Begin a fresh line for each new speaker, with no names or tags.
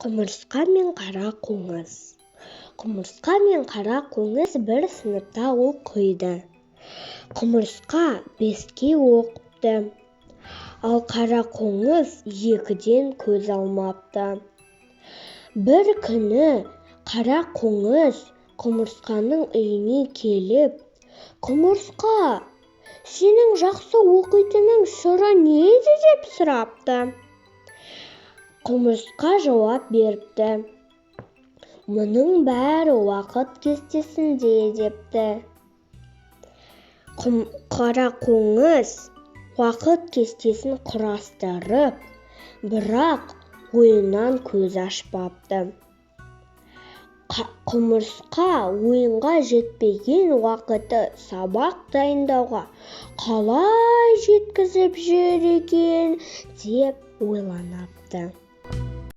Құмырсқа мен қара қоңыз. Құмырсқа мен қара қоңыз бір сыныпта оқиды. Құмырсқа 5-ке оқыпты, ал қара қоңыз 2-ден көз алмапты. Bir күні қара қоңыз құмырсқаның үйіне келіп, «Құмырсқа, сенің жақсы оқитының сыры неде?» деп сұрапты. Құмырсқа жауап беріпті. «Мұның бәрі уақыт кестесінде» депті. Қара қоңыз уақыт кестесін құрастырып, бірақ ойыннан көз ашпапты. Құмырсқа ойынға жетпеген уақытты сабақ дайындауға қалай жеткізіп жүр екен деп ойланапты.